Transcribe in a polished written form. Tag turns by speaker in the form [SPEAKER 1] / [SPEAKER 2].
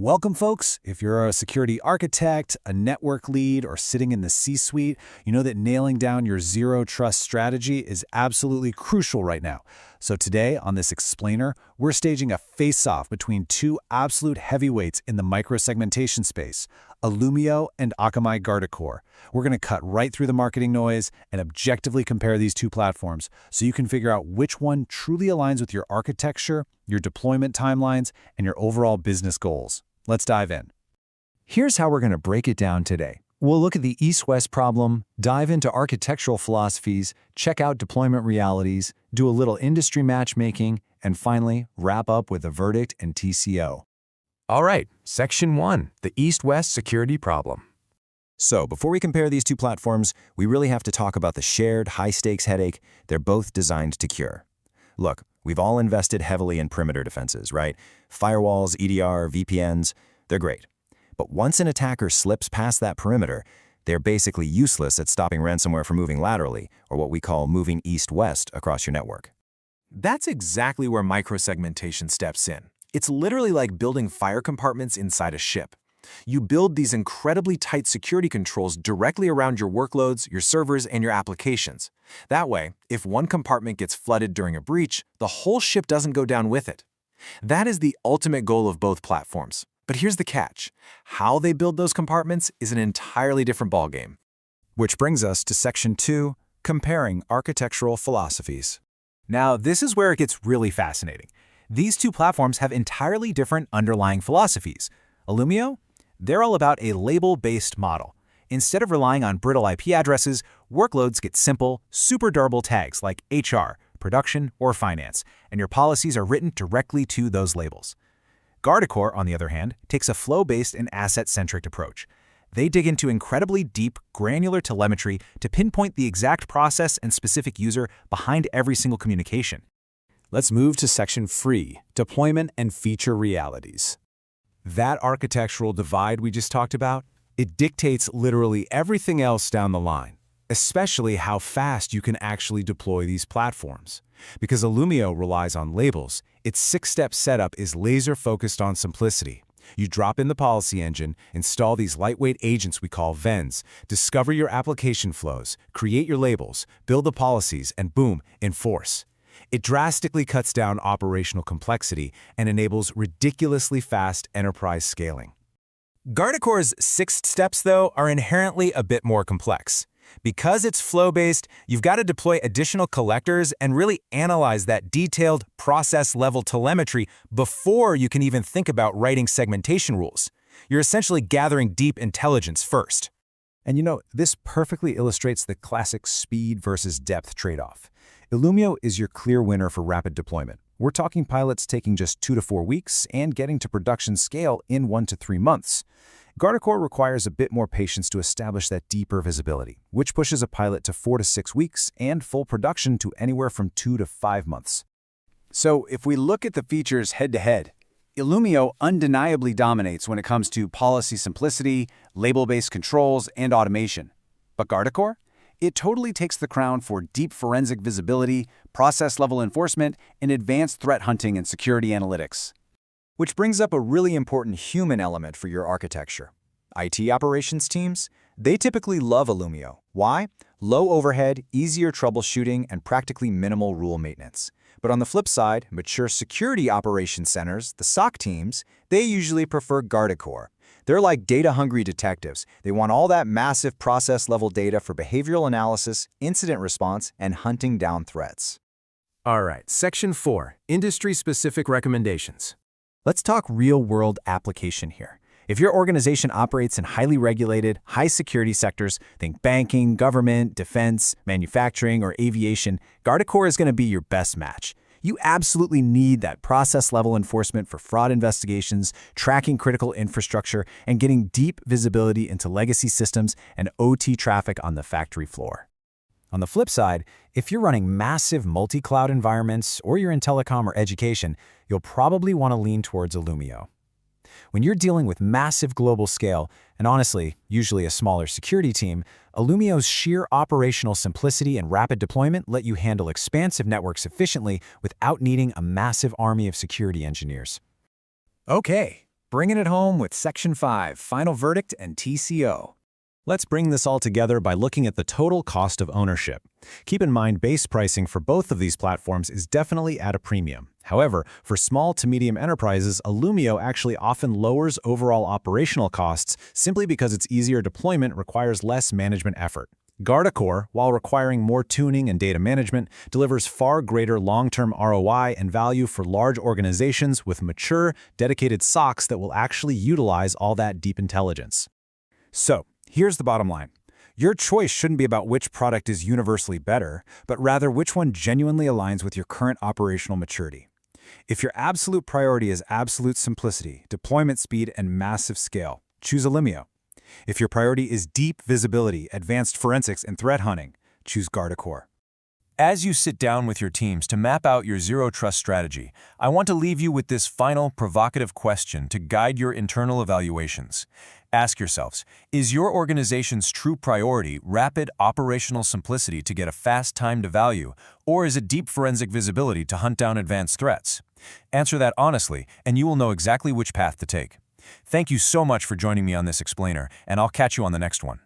[SPEAKER 1] Welcome, folks. If you're a security architect, a network lead, or sitting in the C-suite, you know that nailing down your zero-trust strategy is absolutely crucial right now. So today, on this explainer, we're staging a face-off between two absolute heavyweights in the micro-segmentation space, Illumio and Akamai Guardicore. We're going to cut right through the marketing noise and objectively compare these two platforms so you can figure out which one truly aligns with your architecture, your deployment timelines, and your overall business goals. Let's dive in.
[SPEAKER 2] Here's how we're going to break it down today. We'll look at the East-West problem, dive into architectural philosophies, check out deployment realities, do a little industry matchmaking, and finally, wrap up with a verdict and TCO.
[SPEAKER 3] All right, Section 1, the East-West security problem.
[SPEAKER 2] So, before we compare these two platforms, we really have to talk about the shared high-stakes headache they're both designed to cure. Look, we've all invested heavily in perimeter defenses, right? Firewalls, EDR, VPNs, they're great. But once an attacker slips past that perimeter, they're basically useless at stopping ransomware from moving laterally, or what we call moving east-west across your network.
[SPEAKER 4] That's exactly where micro-segmentation steps in. It's literally like building fire compartments inside a ship. You build these incredibly tight security controls directly around your workloads, your servers, and your applications. That way, if one compartment gets flooded during a breach, the whole ship doesn't go down with it. That is the ultimate goal of both platforms. But here's the catch. How they build those compartments is an entirely different ballgame.
[SPEAKER 2] Which brings us to Section 2, comparing architectural philosophies.
[SPEAKER 1] Now, this is where it gets really fascinating. These two platforms have entirely different underlying philosophies. Illumio? They're all about a label-based model. Instead of relying on brittle IP addresses, workloads get simple, super durable tags like HR, production, or finance, and your policies are written directly to those labels. Guardicore, on the other hand, takes a flow-based and asset-centric approach. They dig into incredibly deep, granular telemetry to pinpoint the exact process and specific user behind every single communication.
[SPEAKER 2] Let's move to Section 3, deployment and feature realities. That architectural divide we just talked about, it dictates literally everything else down the line, especially how fast you can actually deploy these platforms. Because Illumio relies on labels, its 6-step setup is laser-focused on simplicity. You drop in the policy engine, install these lightweight agents we call VENs, discover your application flows, create your labels, build the policies, and boom, enforce. It drastically cuts down operational complexity and enables ridiculously fast enterprise scaling.
[SPEAKER 3] Guardicore's 6 steps, though, are inherently a bit more complex. Because it's flow-based, you've got to deploy additional collectors and really analyze that detailed process-level telemetry before you can even think about writing segmentation rules. You're essentially gathering deep intelligence first.
[SPEAKER 2] And you know, this perfectly illustrates the classic speed versus depth trade-off. Illumio is your clear winner for rapid deployment. We're talking pilots taking just 2 to 4 weeks and getting to production scale in 1 to 3 months. Guardicore requires a bit more patience to establish that deeper visibility, which pushes a pilot to 4 to 6 weeks and full production to anywhere from 2 to 5 months.
[SPEAKER 1] So if we look at the features head-to-head, Illumio undeniably dominates when it comes to policy simplicity, label-based controls, and automation. But Guardicore? It totally takes the crown for deep forensic visibility, process-level enforcement, and advanced threat hunting and security analytics.
[SPEAKER 2] Which brings up a really important human element for your architecture. IT operations teams, they typically love Illumio. Why? Low overhead, easier troubleshooting, and practically minimal rule maintenance. But on the flip side, mature security operations centers, the SOC teams, they usually prefer Guardicore. They're like data-hungry detectives. They want all that massive process-level data for behavioral analysis, incident response, and hunting down threats.
[SPEAKER 3] All right, Section 4, industry-specific recommendations.
[SPEAKER 2] Let's talk real-world application here. If your organization operates in highly regulated, high-security sectors, think banking, government, defense, manufacturing, or aviation, Guardicore is going to be your best match. You absolutely need that process-level enforcement for fraud investigations, tracking critical infrastructure, and getting deep visibility into legacy systems and OT traffic on the factory floor. On the flip side, if you're running massive multi-cloud environments or you're in telecom or education, you'll probably want to lean towards Illumio. When you're dealing with massive global scale, and honestly, usually a smaller security team, Illumio's sheer operational simplicity and rapid deployment let you handle expansive networks efficiently without needing a massive army of security engineers.
[SPEAKER 3] Okay,
[SPEAKER 2] Bringing it home with Section 5, Final Verdict and TCO.
[SPEAKER 1] Let's bring this all together by looking at the total cost of ownership. Keep in mind, base pricing for both of these platforms is definitely at a premium. However, for small to medium enterprises, Illumio actually often lowers overall operational costs simply because its easier deployment requires less management effort. Guardicore, while requiring more tuning and data management, delivers far greater long-term ROI and value for large organizations with mature, dedicated SOCs that will actually utilize all that deep intelligence.
[SPEAKER 2] So, here's the bottom line. Your choice shouldn't be about which product is universally better, but rather which one genuinely aligns with your current operational maturity. If your absolute priority is absolute simplicity, deployment speed, and massive scale, choose Illumio. If your priority is deep visibility, advanced forensics, and threat hunting, choose Guardicore.
[SPEAKER 3] As you sit down with your teams to map out your zero-trust strategy, I want to leave you with this final provocative question to guide your internal evaluations. Ask yourselves, is your organization's true priority rapid operational simplicity to get a fast time to value, or is it deep forensic visibility to hunt down advanced threats? Answer that honestly, and you will know exactly which path to take. Thank you so much for joining me on this explainer, and I'll catch you on the next one.